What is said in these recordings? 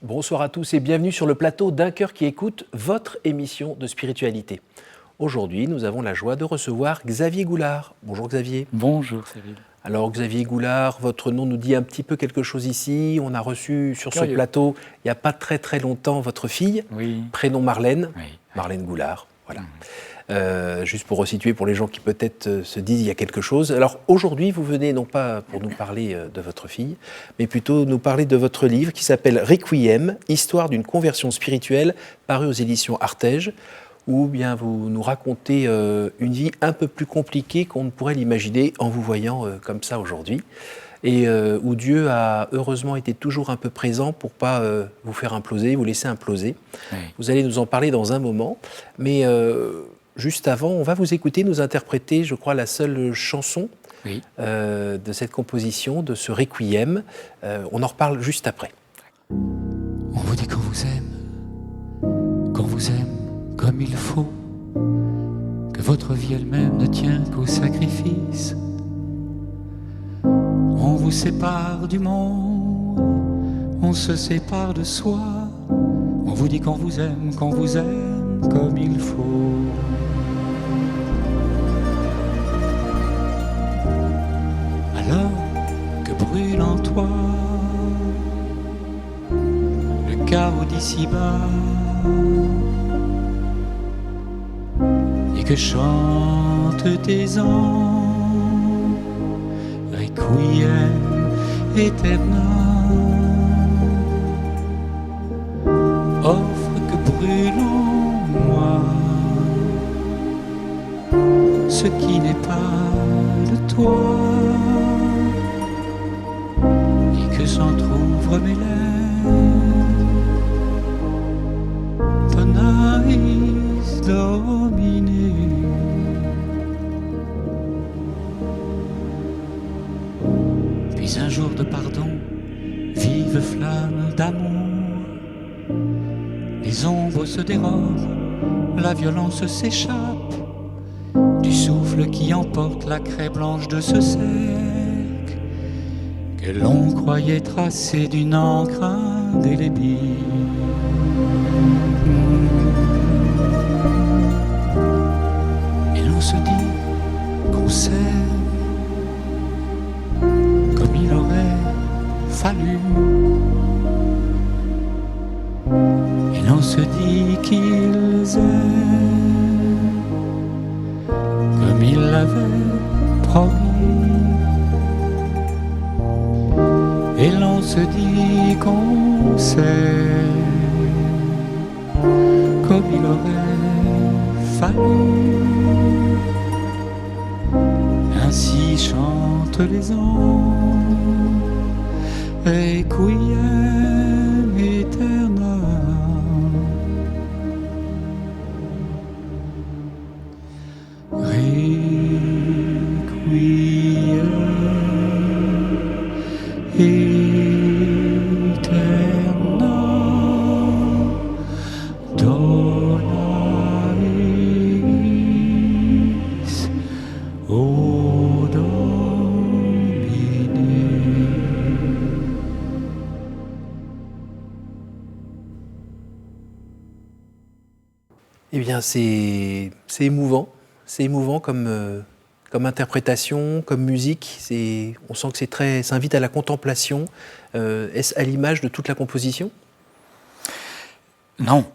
Bonsoir à tous et bienvenue sur le plateau d'Un cœur qui écoute, votre émission de spiritualité. Aujourd'hui, nous avons la joie de recevoir Xavier Goulard. Bonjour Xavier. Bonjour Cyril. Alors Xavier Goulard, votre nom nous dit un petit peu quelque chose ici. On a reçu sur ce plateau, il n'y a pas très longtemps, votre fille, prénom Marlène, Marlène Goulard. Voilà. Juste pour resituer pour les gens qui peut-être se disent il y a quelque chose. Alors aujourd'hui, vous venez non pas pour nous parler de votre fille, mais plutôt nous parler de votre livre qui s'appelle Requiem, Histoire d'une conversion spirituelle, paru aux éditions Artege, où bien vous nous racontez une vie un peu plus compliquée qu'on ne pourrait l'imaginer en vous voyant comme ça aujourd'hui, et où Dieu a heureusement été toujours un peu présent pour pas vous faire imploser, vous laisser imploser. Oui. Vous allez nous en parler dans un moment, mais juste avant, on va vous écouter nous interpréter, je crois, la seule chanson de cette composition, de ce Requiem. On en reparle juste après. On vous dit qu'on vous aime comme il faut, que votre vie elle-même ne tient qu'au sacrifice. On vous sépare du monde, on se sépare de soi. On vous dit qu'on vous aime comme il faut. Alors que brûle en toi le chaos d'ici-bas, et que chantent tes anges, Requiem aeternam, offre que brûle en moi ce qui n'est pas de toi, et que s'entr'ouvrent mes lèvres, tonais Domine. Puis un jour de pardon, vive flamme d'amour, les ombres se dérobent, la violence s'échappe du souffle qui emporte la craie blanche de ce cercle que l'on croyait tracé d'une encre indélébile. Et l'on se dit qu'on s'aime comme il aurait fallu. Et l'on se dit qu'ils aiment comme il l'avait promis. Et l'on se dit qu'on s'aime comme il aurait fallu. Ainsi chantent les anges, Requiem aeternam. Eh bien, c'est émouvant. C'est émouvant comme interprétation, comme musique. On sent que ça invite à la contemplation. Est-ce à l'image de toute la composition ? Non.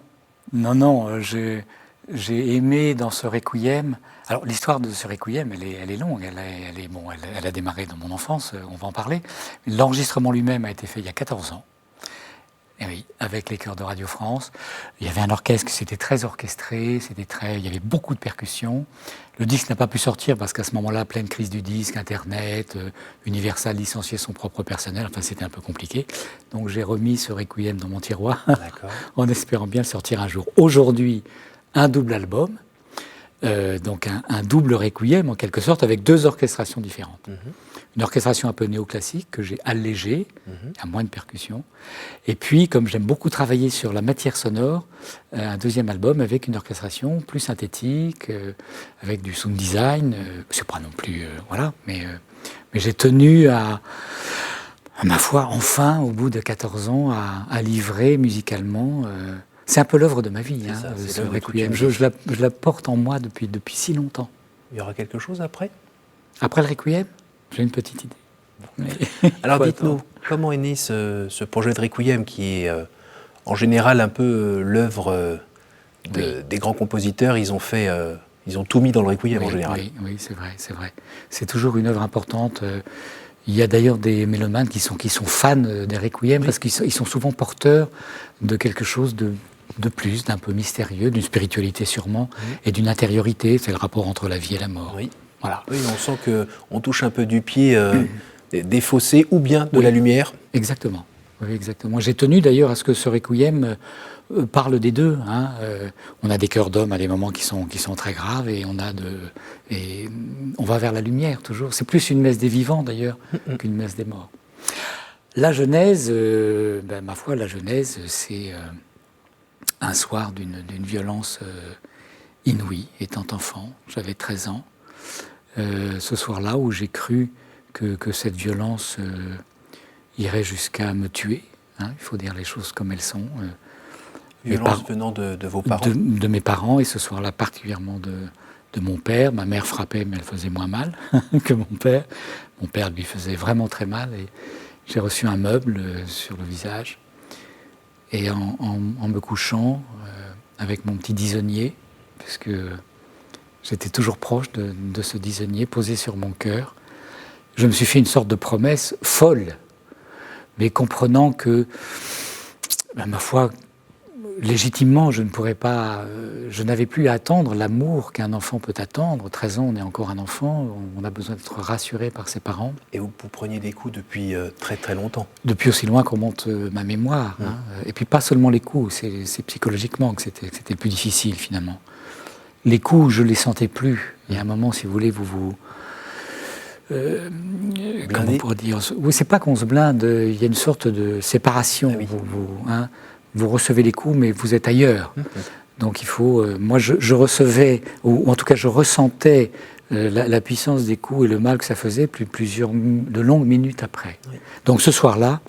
J'ai aimé dans ce Requiem. Alors, l'histoire de ce Requiem, elle est longue. Elle a démarré dans mon enfance, on va en parler. L'enregistrement lui-même a été fait il y a 14 ans. Et oui, avec les chœurs de Radio France. Il y avait un orchestre, c'était très orchestré, il y avait beaucoup de percussions. Le disque n'a pas pu sortir parce qu'à ce moment-là, pleine crise du disque, Internet, Universal licenciait son propre personnel, enfin c'était un peu compliqué. Donc j'ai remis ce Requiem dans mon tiroir, en espérant bien le sortir un jour. Aujourd'hui, un double album, donc un double Requiem en quelque sorte, avec deux orchestrations différentes. Une orchestration un peu néoclassique que j'ai allégée, à moins de percussions. Et puis, comme j'aime beaucoup travailler sur la matière sonore, un deuxième album avec une orchestration plus synthétique, avec du sound design. C'est pas non plus... voilà, mais j'ai tenu à ma foi, enfin, au bout de 14 ans, à livrer musicalement. C'est un peu l'œuvre de ma vie, ce requiem. Je la porte en moi depuis si longtemps. Il y aura quelque chose après ? Après le requiem ? J'ai une petite idée. Alors dites-nous, comment est né ce projet de requiem qui est en général un peu l'œuvre des grands compositeurs. Ils ont tout mis dans le requiem en général. Oui, c'est vrai. C'est toujours une œuvre importante. Il y a d'ailleurs des mélomanes qui sont fans des requiem parce qu'ils sont souvent porteurs de quelque chose de plus, d'un peu mystérieux, d'une spiritualité sûrement, et d'une intériorité. C'est le rapport entre la vie et la mort. Oui. Voilà. Oui, on sent qu'on touche un peu du pied des fossés ou bien de la lumière. Exactement. Oui, exactement. J'ai tenu d'ailleurs à ce que ce requiem parle des deux. On a des cœurs d'hommes à des moments qui sont très graves et on va vers la lumière toujours. C'est plus une messe des vivants d'ailleurs qu'une messe des morts. La Genèse, ma foi, la Genèse, c'est un soir d'une violence inouïe. Étant enfant, j'avais 13 ans. Ce soir-là où j'ai cru que cette violence irait jusqu'à me tuer. Il faut dire les choses comme elles sont. Violence venant de vos parents ? De mes parents, et ce soir-là particulièrement de mon père. Ma mère frappait, mais elle faisait moins mal que mon père. Mon père lui faisait vraiment très mal, et j'ai reçu un meuble sur le visage. Et en me couchant, avec mon petit disonnier, puisque j'étais toujours proche de ce disonnier posé sur mon cœur, je me suis fait une sorte de promesse folle, mais comprenant que, ma foi, légitimement, je n'avais plus à attendre l'amour qu'un enfant peut attendre. 13 ans, on est encore un enfant, on a besoin d'être rassuré par ses parents. Et vous preniez des coups depuis très très longtemps ? Depuis aussi loin qu'on monte ma mémoire. Et puis pas seulement les coups, c'est psychologiquement que c'était le plus difficile finalement. Les coups, je ne les sentais plus. Il y a un moment, si vous voulez, comment on pourrait dire ? Oui, c'est pas qu'on se blinde, il y a une sorte de séparation. Vous recevez les coups, mais vous êtes ailleurs. Donc il faut... moi, je recevais, ou en tout cas, je ressentais la puissance des coups et le mal que ça faisait de longues minutes après. Oui. Donc ce soir-là,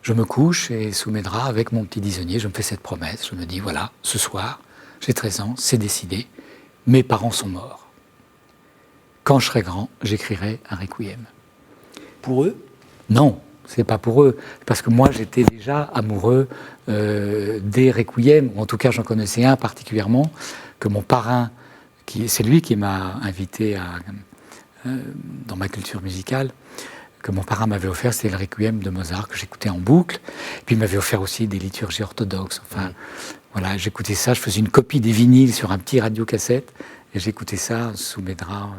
je me couche et sous mes draps, avec mon petit disonnier, je me fais cette promesse. Je me dis, voilà, ce soir, j'ai 13 ans, c'est décidé, mes parents sont morts. Quand je serai grand, j'écrirai un requiem. Pour eux ? Non, c'est pas pour eux, parce que moi j'étais déjà amoureux des requiems, ou en tout cas j'en connaissais un particulièrement, que mon parrain, c'est lui qui m'a invité dans ma culture musicale, que mon parrain m'avait offert, c'était le requiem de Mozart, que j'écoutais en boucle, et puis il m'avait offert aussi des liturgies orthodoxes, voilà, j'écoutais ça, je faisais une copie des vinyles sur un petit radiocassette, et j'écoutais ça sous mes draps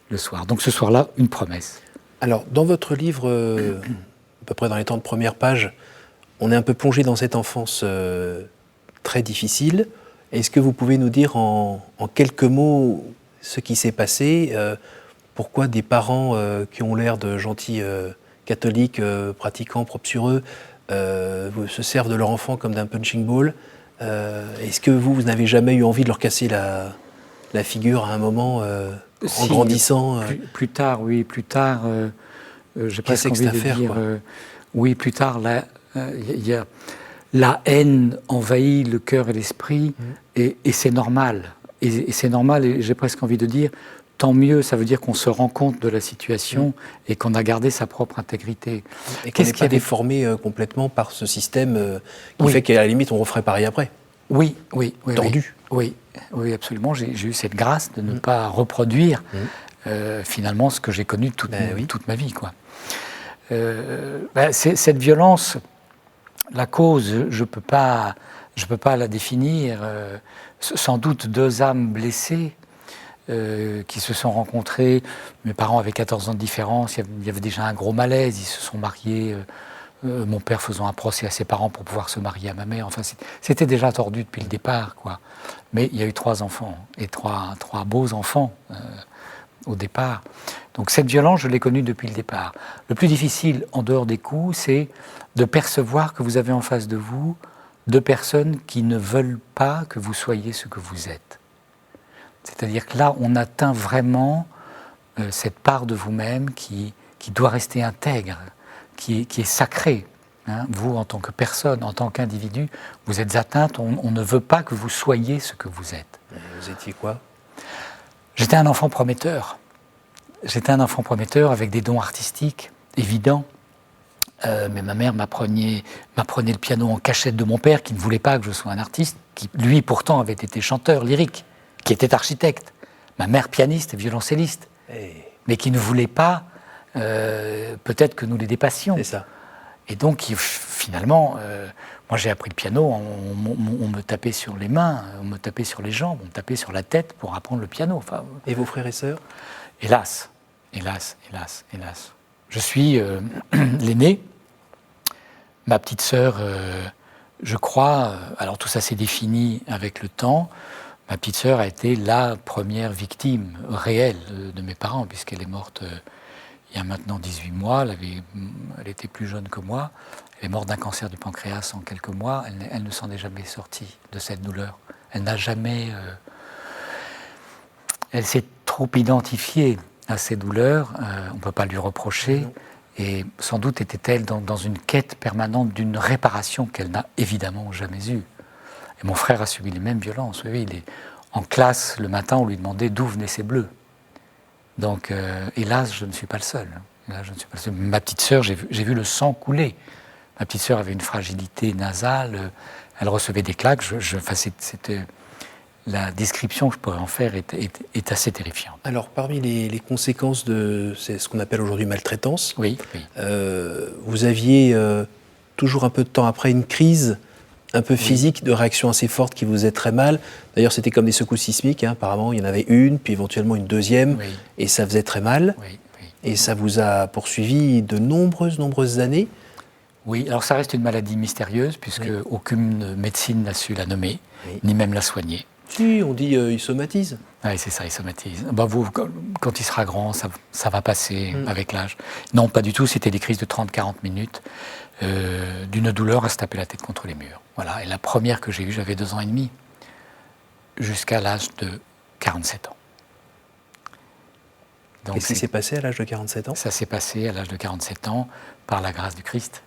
le soir. Donc ce soir-là, une promesse. Alors, dans votre livre, à peu près dans les temps de première page, on est un peu plongé dans cette enfance très difficile. Est-ce que vous pouvez nous dire en quelques mots ce qui s'est passé ? Pourquoi des parents qui ont l'air de gentils catholiques, pratiquants, propres sur eux, se servent de leur enfant comme d'un punching ball ? Est-ce que vous n'avez jamais eu envie de leur casser la figure à un moment en grandissant plus tard, oui, plus tard, j'ai presque envie de dire... oui, plus tard, la haine envahit le cœur et l'esprit, et c'est normal. Et c'est normal, et j'ai presque envie de dire, tant mieux, ça veut dire qu'on se rend compte de la situation et qu'on a gardé sa propre intégrité. Et qu'on n'est pas déformé complètement par ce système qui fait qu'à la limite, on referait pareil après. Oui. Tordu. Oui, absolument. J'ai eu cette grâce de ne pas reproduire finalement ce que j'ai connu toute ma vie, quoi. Cette violence, la cause, je peux pas la définir. Sans doute deux âmes blessées qui se sont rencontrées. Mes parents avaient 14 ans de différence. Il y avait déjà un gros malaise. Ils se sont mariés. Mon père faisant un procès à ses parents pour pouvoir se marier à ma mère. Enfin, c'était déjà tordu depuis le départ, quoi. Mais il y a eu 3 enfants, et trois beaux enfants au départ. Donc cette violence, je l'ai connue depuis le départ. Le plus difficile, en dehors des coups, c'est de percevoir que vous avez en face de vous 2 personnes qui ne veulent pas que vous soyez ce que vous êtes. C'est-à-dire que là, on atteint vraiment cette part de vous-même qui doit rester intègre. qui est sacrée. Hein. Vous, en tant que personne, en tant qu'individu, vous êtes atteinte, on ne veut pas que vous soyez ce que vous êtes. Vous étiez quoi? J'étais un enfant prometteur. J'étais un enfant prometteur avec des dons artistiques évidents. Mais ma mère m'apprenait le piano en cachette de mon père, qui ne voulait pas que je sois un artiste, qui lui pourtant avait été chanteur lyrique, qui était architecte. Ma mère pianiste et violoncelliste, mais qui ne voulait pas peut-être que nous les dépassions. C'est ça. Et donc finalement, moi j'ai appris le piano, on me tapait sur les mains, on me tapait sur les jambes, on me tapait sur la tête pour apprendre le piano. Enfin, et vos frères et sœurs? Hélas, hélas, hélas, hélas. Je suis l'aîné. Ma petite sœur, je crois, alors tout ça s'est défini avec le temps, ma petite sœur a été la première victime réelle de mes parents, puisqu'elle est morte il y a maintenant 18 mois, elle était plus jeune que moi, elle est morte d'un cancer du pancréas en quelques mois, elle ne s'en est jamais sortie de cette douleur. Elle n'a jamais... elle s'est trop identifiée à ces douleurs, on ne peut pas lui reprocher. Non. Et sans doute était-elle dans une quête permanente d'une réparation qu'elle n'a évidemment jamais eue. Et mon frère a subi les mêmes violences. Oui, il est en classe le matin, on lui demandait d'où venaient ces bleus. Donc, hélas, je ne suis pas le seul. Là, je ne suis pas le seul. Ma petite sœur, j'ai vu le sang couler. Ma petite sœur avait une fragilité nasale, elle recevait des claques. C'était... La description que je pourrais en faire est assez terrifiante. Alors, parmi les conséquences de ce qu'on appelle aujourd'hui maltraitance, oui. Vous aviez toujours un peu de temps après une crise un peu physique, de réaction assez forte qui vous faisait très mal. D'ailleurs, c'était comme des secousses sismiques. Hein. Apparemment, il y en avait une, puis éventuellement une deuxième, et ça faisait très mal. Et ça vous a poursuivi de nombreuses années. Oui, alors ça reste une maladie mystérieuse, puisque aucune médecine n'a su la nommer, ni même la soigner. Si, on dit il somatise. Oui, c'est ça, il somatise. Quand il sera grand, ça va passer avec l'âge. Non, pas du tout, c'était des crises de 30-40 minutes, d'une douleur à se taper la tête contre les murs. Voilà. Et la première que j'ai eue, j'avais 2 ans et demi, jusqu'à l'âge de 47 ans. Qu'est-ce qui s'est passé à l'âge de 47 ans? Ça s'est passé à l'âge de 47 ans par la grâce du Christ.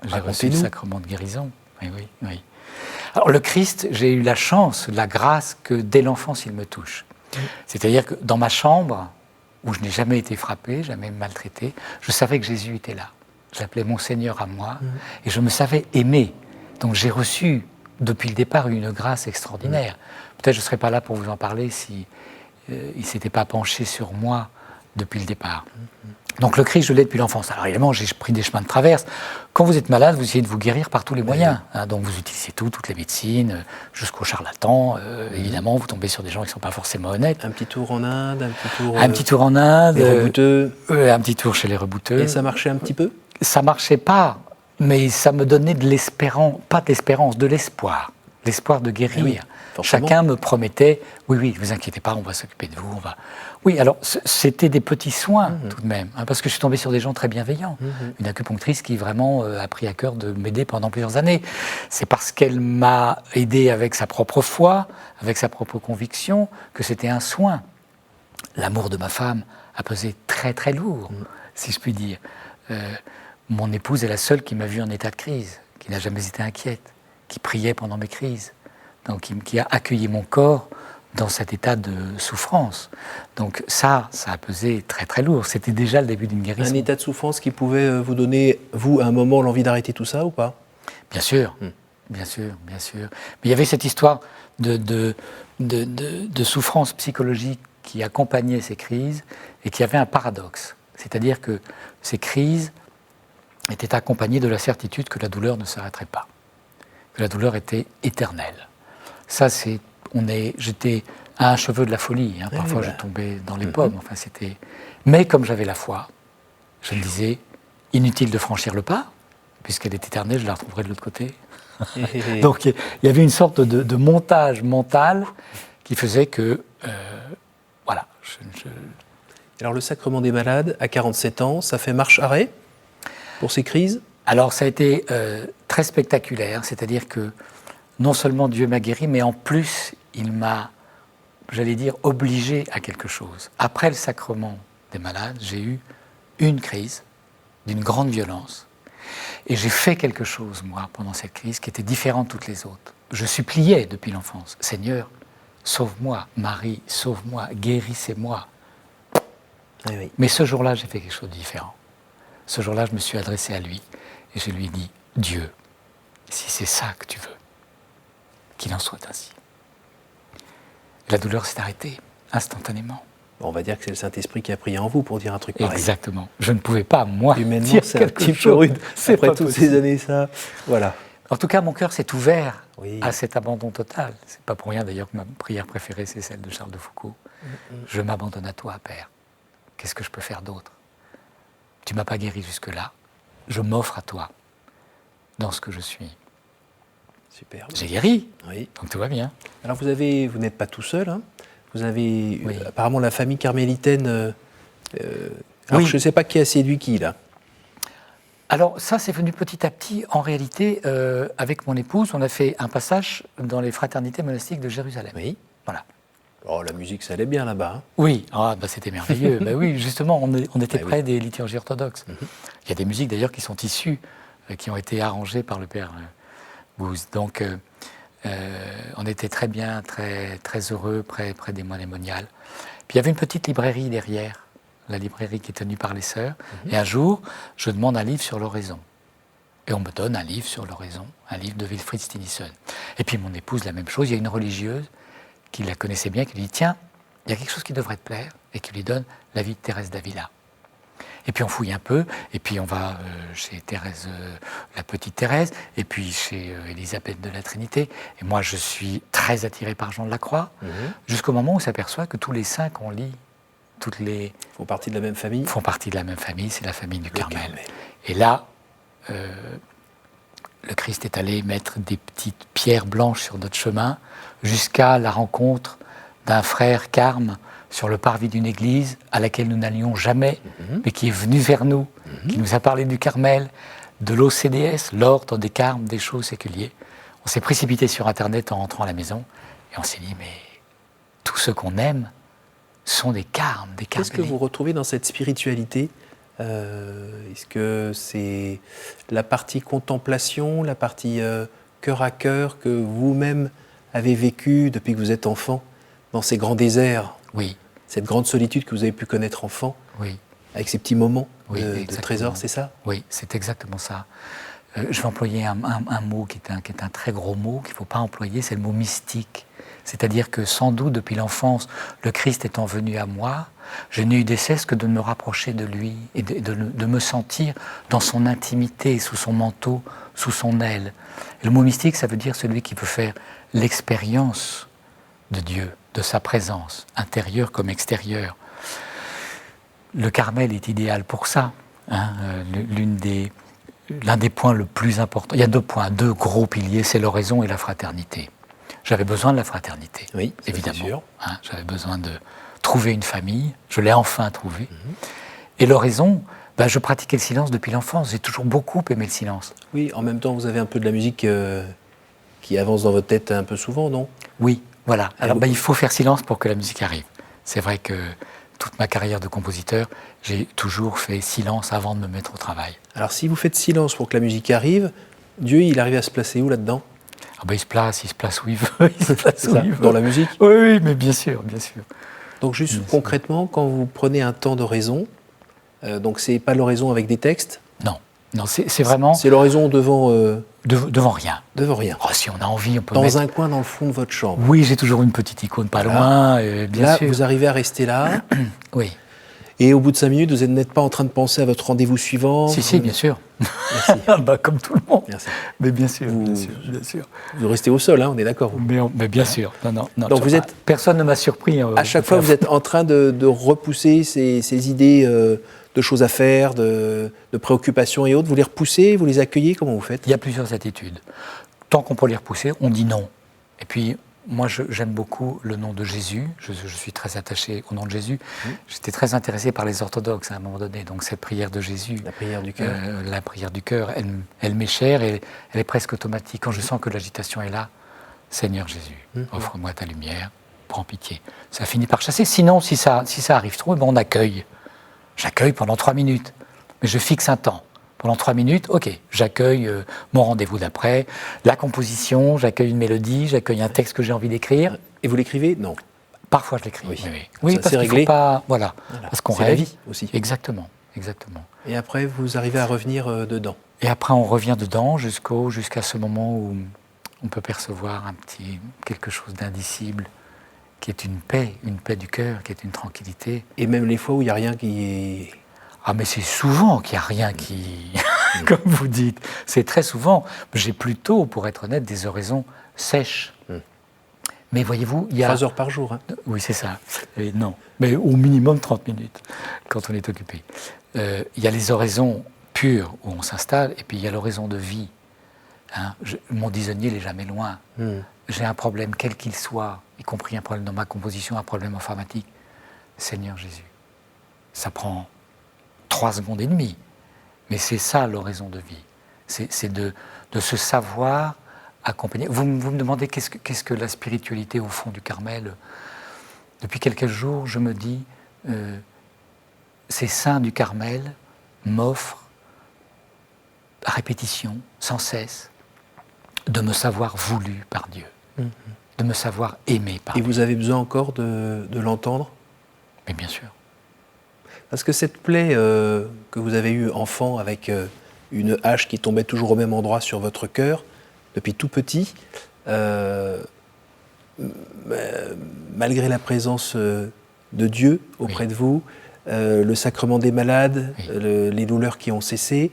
J'ai reçu le sacrement de guérison. Oui. Alors le Christ, j'ai eu la chance, la grâce que dès l'enfance il me touche. C'est-à-dire que dans ma chambre, où je n'ai jamais été frappé, jamais maltraité, je savais que Jésus était là. J'appelais mon Seigneur à moi et je me savais aimé. Donc j'ai reçu depuis le départ une grâce extraordinaire. Peut-être je ne serais pas là pour vous en parler si il ne s'était pas penché sur moi depuis le départ. Donc le Christ, je l'ai depuis l'enfance. Alors évidemment, j'ai pris des chemins de traverse. Quand vous êtes malade, vous essayez de vous guérir par tous les moyens. Hein, donc vous utilisez toutes les médecines, jusqu'aux charlatans. Évidemment, vous tombez sur des gens qui ne sont pas forcément honnêtes. Un petit tour en Inde, un petit tour en Inde. Les rebouteux. Un petit tour chez les rebouteux. Et ça marchait un petit peu? Ça marchait pas, mais ça me donnait de l'espérance, pas de l'espérance, de l'espoir. L'espoir de guérir. Chacun me promettait, oui, ne vous inquiétez pas, on va s'occuper de vous. Oui, alors c'était des petits soins tout de même, hein, parce que je suis tombé sur des gens très bienveillants. Une acupunctrice qui vraiment a pris à cœur de m'aider pendant plusieurs années. C'est parce qu'elle m'a aidé avec sa propre foi, avec sa propre conviction, que c'était un soin. L'amour de ma femme a pesé très très lourd, si je puis dire. Mon épouse est la seule qui m'a vu en état de crise, qui n'a jamais été inquiète, qui priait pendant mes crises. Donc, qui a accueilli mon corps dans cet état de souffrance. Donc ça a pesé très très lourd. C'était déjà le début d'une guérison. Un état de souffrance qui pouvait vous donner, vous, à un moment, l'envie d'arrêter tout ça ou pas? Bien sûr, bien sûr. Mais il y avait cette histoire de souffrance psychologique qui accompagnait ces crises et qui avait un paradoxe. C'est-à-dire que ces crises étaient accompagnées de la certitude que la douleur ne s'arrêterait pas, que la douleur était éternelle. Ça, j'étais à un cheveu de la folie. Hein. Parfois, je tombais dans les pommes. Enfin, mais comme j'avais la foi, je me disais, inutile de franchir le pas, puisqu'elle est éternelle, je la retrouverai de l'autre côté. Donc, il y avait une sorte de montage mental qui faisait que, voilà. Alors, le sacrement des malades, à 47 ans, ça fait marche-arrêt pour ces crises? Alors, ça a été très spectaculaire, c'est-à-dire que non seulement Dieu m'a guéri, mais en plus, il m'a, j'allais dire, obligé à quelque chose. Après le sacrement des malades, j'ai eu une crise d'une grande violence. Et j'ai fait quelque chose, moi, pendant cette crise, qui était différent de toutes les autres. Je suppliais depuis l'enfance, Seigneur, sauve-moi, Marie, sauve-moi, guérissez-moi. Oui. Mais ce jour-là, j'ai fait quelque chose de différent. Ce jour-là, je me suis adressé à lui et je lui ai dit, Dieu, si c'est ça que tu veux, qu'il en soit ainsi. La douleur s'est arrêtée instantanément. On va dire que c'est le Saint-Esprit qui a prié en vous pour dire un truc pareil. Exactement. Je ne pouvais pas, moi, humainement, dire c'est un petit chose. peu rude. C'est après pas toutes possible. ces années, ça, voilà. En tout cas, mon cœur s'est ouvert Oui. à cet abandon total. C'est pas pour rien d'ailleurs que ma prière préférée, c'est celle de Charles de Foucault. Je m'abandonne à toi, Père. Qu'est-ce que je peux faire d'autre? Tu m'as pas guéri jusque-là. Je m'offre à toi dans ce que je suis. Super. J'ai guéri, Oui. donc tout va bien. Alors vous n'êtes pas tout seul, hein. Vous avez Oui. apparemment la famille carmélitaine. Alors Oui. je ne sais pas qui a séduit qui là. Alors ça, c'est venu petit à petit. En réalité, avec mon épouse, on a fait un passage dans les fraternités monastiques de Jérusalem. Oui. Voilà. Oh, la musique, ça allait bien là-bas. Hein. Oui, c'était merveilleux. Oui, justement, on était Ah, près oui. des liturgies orthodoxes. Il y a des musiques d'ailleurs qui sont issues, qui ont été arrangées par le père Bouze. Donc, on était très bien, très, très heureux, près des monémoniales. Puis il y avait une petite librairie derrière, la librairie qui est tenue par les sœurs. Et un jour, je demande un livre sur l'oraison. Et on me donne un livre sur l'oraison, un livre de Wilfrid Stinnison. Et puis mon épouse, la même chose, il y a une religieuse qui la connaissait bien, qui lui dit « Tiens, il y a quelque chose qui devrait te plaire », et qui lui donne la vie de Thérèse d'Avila. Et puis on fouille un peu, et puis on va chez Thérèse, la petite Thérèse, et puis chez Élisabeth de la Trinité. Et moi, je suis très attiré par Jean de la Croix, jusqu'au moment où on s'aperçoit que tous les saints qu'on lit, font partie de la même famille. Font partie de la même famille, c'est la famille du Carmel. Et là, le Christ est allé mettre des petites pierres blanches sur notre chemin, jusqu'à la rencontre d'un frère carme sur le parvis d'une église à laquelle nous n'allions jamais, mais qui est venu vers nous, qui nous a parlé du Carmel, de l'OCDS, l'ordre des carmes des chauds séculiers. On s'est précipité sur Internet en rentrant à la maison et on s'est dit, mais tous ceux qu'on aime sont des carmes, des carmes. Qu'est-ce que vous retrouvez dans cette spiritualité? Est-ce que c'est la partie contemplation, la partie cœur à cœur que vous-même avez vécu depuis que vous êtes enfant, dans ces grands déserts? Oui. Cette grande solitude que vous avez pu connaître enfant? Oui. Avec ces petits moments de trésor, c'est ça? Oui, c'est exactement ça. Je vais employer un mot qui est un très gros mot qu'il ne faut pas employer, c'est le mot mystique. C'est-à-dire que sans doute, depuis l'enfance, le Christ étant venu à moi, je n'ai eu de cesse que de me rapprocher de lui et de me sentir dans son intimité, sous son manteau, sous son aile. Et le mot mystique, ça veut dire celui qui peut faire l'expérience de Dieu, de sa présence, intérieure comme extérieure. Le Carmel est idéal pour ça. Hein, l'un des points le plus importants. Il y a deux gros piliers, c'est l'oraison et la fraternité. J'avais besoin de la fraternité, oui, évidemment. Sûr. Hein, j'avais besoin de trouver une famille, je l'ai enfin trouvée. Et l'oraison, je pratiquais le silence depuis l'enfance, j'ai toujours beaucoup aimé le silence. Oui, en même temps, vous avez un peu de la musique qui avance dans votre tête un peu souvent, non? Oui, voilà. Alors il faut faire silence pour que la musique arrive. C'est vrai que toute ma carrière de compositeur, j'ai toujours fait silence avant de me mettre au travail. Alors si vous faites silence pour que la musique arrive, Dieu, il arrive à se placer où là-dedans? Il se place où il veut. Il se place où il veut. Dans la musique? Oui, mais bien sûr, bien sûr. Donc juste concrètement, quand vous prenez un temps d'oraison, donc c'est pas l'oraison avec des textes? Non, c'est vraiment... C'est l'oraison devant... devant rien. Devant rien. Oh, si on a envie, on peut dans mettre... un coin dans le fond de votre chambre? Oui, j'ai toujours une petite icône pas loin, bien sûr. Là, vous arrivez à rester là. Oui. Et au bout de 5 minutes, vous n'êtes pas en train de penser à votre rendez-vous suivant? Si, bien sûr. Merci. Comme tout le monde. Merci. Mais bien sûr, bien sûr. Vous restez au sol, hein, on est d'accord. Mais bien sûr. Non, donc vous êtes... Personne ne m'a surpris. À chaque fois, vous êtes en train de repousser ces idées de choses à faire, de préoccupations et autres. Vous les repoussez, vous les accueillez, comment vous faites? Il y a plusieurs attitudes. Tant qu'on peut les repousser, on dit non. Et puis, moi, j'aime beaucoup le nom de Jésus. Je suis très attaché au nom de Jésus. J'étais très intéressé par les orthodoxes à un moment donné. Donc, cette prière de Jésus, la prière du cœur, la prière du cœur, elle m'est chère et elle est presque automatique. Quand je sens que l'agitation est là, Seigneur Jésus, offre-moi ta lumière, prends pitié. Ça finit par chasser. Sinon, si ça arrive trop, on accueille. J'accueille pendant 3 minutes. mais je fixe un temps. Pendant 3 minutes, ok, j'accueille mon rendez-vous d'après, la composition, j'accueille une mélodie, j'accueille un texte que j'ai envie d'écrire. Et vous l'écrivez? Non. Parfois je l'écris. Oui, ça, parce qu'il ne faut pas... Voilà, parce qu'on rêve. C'est la vie aussi. Exactement. Et après, vous arrivez à revenir dedans? Et après, on revient dedans jusqu'à ce moment où on peut percevoir quelque chose d'indicible, qui est une paix du cœur, qui est une tranquillité. Et même les fois où il n'y a rien qui est... Ah, mais c'est souvent qu'il n'y a rien qui... Comme vous dites. C'est très souvent. J'ai plutôt, pour être honnête, des oraisons sèches. Mais voyez-vous, il y a... 3 heures par jour, hein. Oui, c'est ça. Et non, mais au minimum 30 minutes, quand on est occupé. Il y a les oraisons pures, où on s'installe, et puis il y a l'oraison de vie. Hein, mon disonnier n'est jamais loin. J'ai un problème, quel qu'il soit, y compris un problème dans ma composition, un problème informatique. Seigneur Jésus, ça prend 3 secondes et demie. Mais c'est ça l'oraison de vie. C'est de se savoir accompagner. Vous me demandez qu'est-ce que la spiritualité au fond du Carmel. Depuis quelques jours, je me dis, ces saints du Carmel m'offrent à répétition, sans cesse, de me savoir voulu par Dieu, de me savoir aimé par Dieu. Et vous avez besoin encore de l'entendre? Mais bien sûr. Parce que cette plaie que vous avez eue enfant avec une hache qui tombait toujours au même endroit sur votre cœur, depuis tout petit, malgré la présence de Dieu auprès de vous, le sacrement des malades, les douleurs qui ont cessé,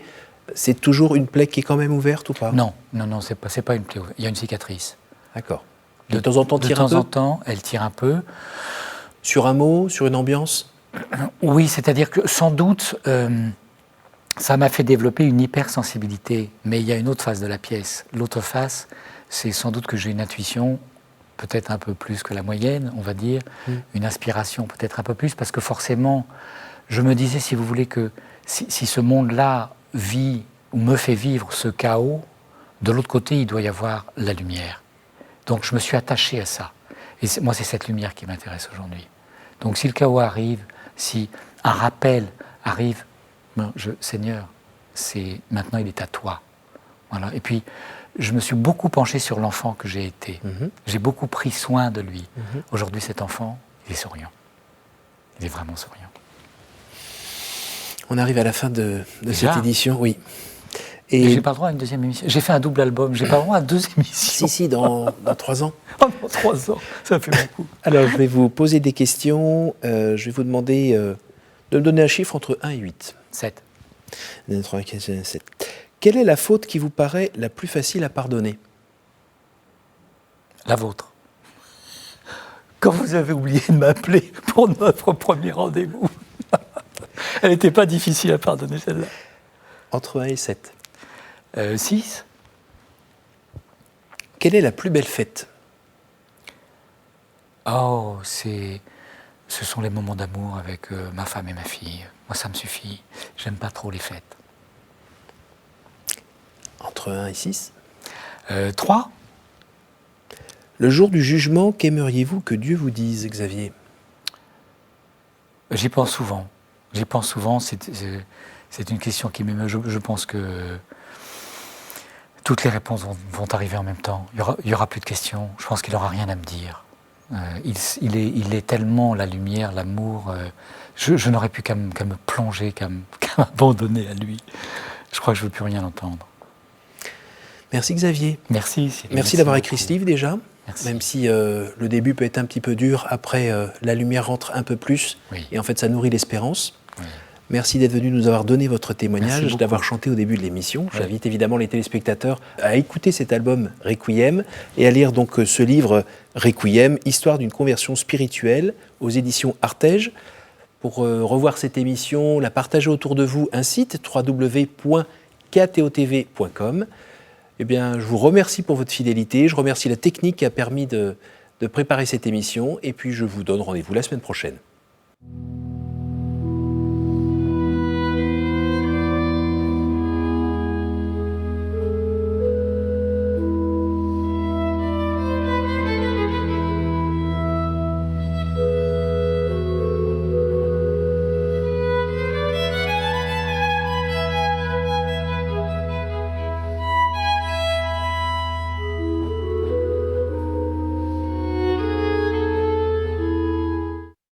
c'est toujours une plaie qui est quand même ouverte ou pas? Non, c'est pas une plaie ouverte. Il y a une cicatrice. D'accord. De temps en temps, de temps en temps, elle tire un peu. Sur un mot, sur une ambiance? Oui, c'est-à-dire que sans doute, ça m'a fait développer une hypersensibilité. Mais il y a une autre face de la pièce. L'autre face, c'est sans doute que j'ai une intuition, peut-être un peu plus que la moyenne, on va dire, une inspiration peut-être un peu plus, parce que forcément, je me disais, si vous voulez, que si ce monde-là vit ou me fait vivre ce chaos, de l'autre côté, il doit y avoir la lumière. Donc je me suis attaché à ça. Et moi, c'est cette lumière qui m'intéresse aujourd'hui. Donc si le chaos arrive, si un rappel arrive, Seigneur, maintenant il est à toi. Voilà. Et puis, je me suis beaucoup penché sur l'enfant que j'ai été. J'ai beaucoup pris soin de lui. Aujourd'hui, cet enfant, il est souriant. Il est vraiment souriant. On arrive à la fin de cette édition, oui. Et j'ai pas le droit à une deuxième émission. J'ai fait un double album, j'ai pas le droit à 2 émissions. Si, dans 3 ans. Dans 3 ans, ça fait beaucoup. Alors, je vais vous poser des questions. Je vais vous demander de me donner un chiffre entre 1 et 8. 7. 7. Quelle est la faute qui vous paraît la plus facile à pardonner? La vôtre. Quand vous avez oublié de m'appeler pour notre premier rendez-vous. Elle n'était pas difficile à pardonner, celle-là. Entre 1 et 7. 6. Quelle est la plus belle fête? Oh, ce sont les moments d'amour avec ma femme et ma fille. Moi, ça me suffit. J'aime pas trop les fêtes. Entre 1 et 6. 3. Le jour du jugement, qu'aimeriez-vous que Dieu vous dise, Xavier? J'y pense souvent. C'est une question qui m'émeut. Je pense que toutes les réponses vont arriver en même temps. Il y aura plus de questions. Je pense qu'il n'aura rien à me dire. Il est tellement la lumière, l'amour. Je n'aurais plus qu'à me plonger, qu'à m'abandonner à lui. Je crois que je ne veux plus rien entendre. Merci Xavier. Merci d'avoir écrit ce livre déjà. Merci. Même si le début peut être un petit peu dur, après la lumière rentre un peu plus. Oui. Et en fait ça nourrit l'espérance. Oui. Merci d'être venu nous avoir donné votre témoignage, d'avoir chanté au début de l'émission. Oui. J'invite évidemment les téléspectateurs à écouter cet album Requiem et à lire donc ce livre Requiem, Histoire d'une conversion spirituelle, aux éditions Artege. Pour revoir cette émission, la partager autour de vous, un site www.ktotv.com. Eh bien, je vous remercie pour votre fidélité, je remercie la technique qui a permis de préparer cette émission et puis je vous donne rendez-vous la semaine prochaine.